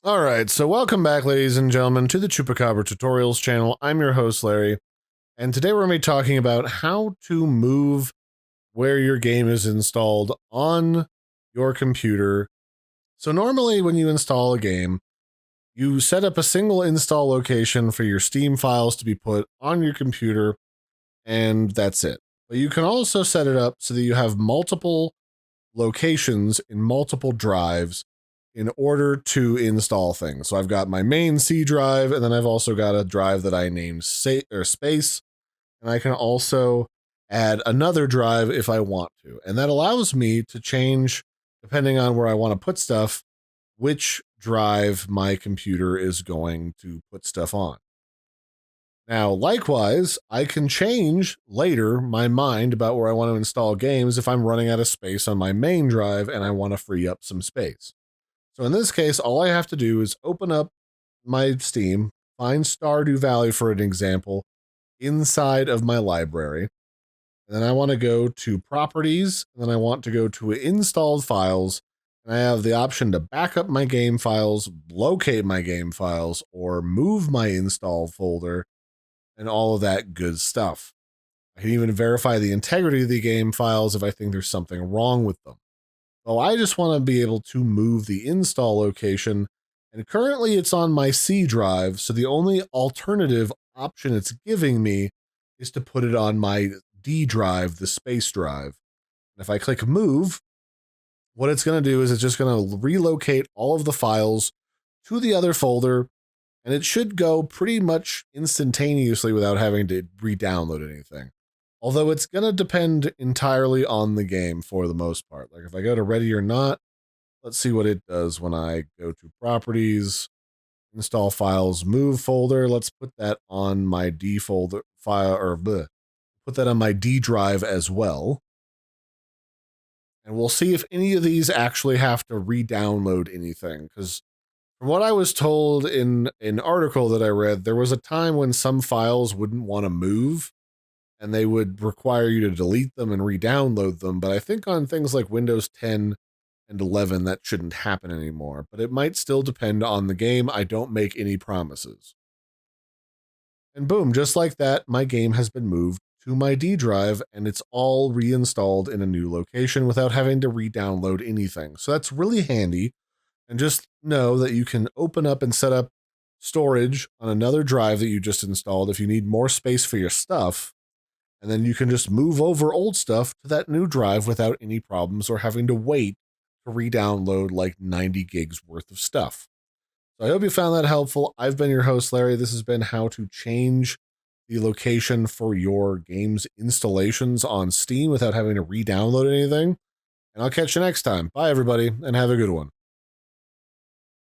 Alright, so welcome back, ladies and gentlemen, to the Chupacabra Tutorials channel. I'm your host, Larry, and today we're going to be talking about how to move where your game is installed on your computer. So normally when you install a game, you set up a single install location for your Steam files to be put on your computer, and that's it. But you can also set it up so that you have multiple locations in multiple drives in order to install things. So I've got my main C drive, and then I've also got a drive that I named Space, and I can also add another drive if I want to. And that allows me to change, depending on where I want to put stuff, which drive my computer is going to put stuff on. Now, likewise, I can change later my mind about where I want to install games if I'm running out of space on my main drive and I want to free up some space. So in this case, all I have to do is open up my Steam, find Stardew Valley for an example, inside of my library. And then I want to go to Properties, and then I want to go to Installed Files, and I have the option to back up my game files, locate my game files, or move my install folder, and all of that good stuff. I can even verify the integrity of the game files if I think there's something wrong with them. Well, I just want to be able to move the install location, and currently it's on my C drive, so the only alternative option it's giving me is to put it on my D drive, the space drive. And if I click move, what it's going to do is it's just going to relocate all of the files to the other folder, and it should go pretty much instantaneously without having to re-download anything. Although it's going to depend entirely on the game for the most part. Like if I go to Ready or Not, let's see what it does when I go to Properties, Install Files, Move folder. Let's put that on my D folder file, or bleh, put that on my D drive as well. And we'll see if any of these actually have to re-download anything, because from what I was told in an article that I read, there was a time when some files wouldn't want to move and they would require you to delete them and re-download them. But I think on things like Windows 10 and 11, that shouldn't happen anymore. But it might still depend on the game. I don't make any promises. And boom, just like that, my game has been moved to my D drive, and it's all reinstalled in a new location without having to re-download anything. So that's really handy. And just know that you can open up and set up storage on another drive that you just installed if you need more space for your stuff. And then you can just move over old stuff to that new drive without any problems or having to wait to re-download like 90 gigs worth of stuff. So I hope you found that helpful. I've been your host, Larry. This has been how to change the location for your game's installations on Steam without having to re-download anything. And I'll catch you next time. Bye, everybody, and have a good one.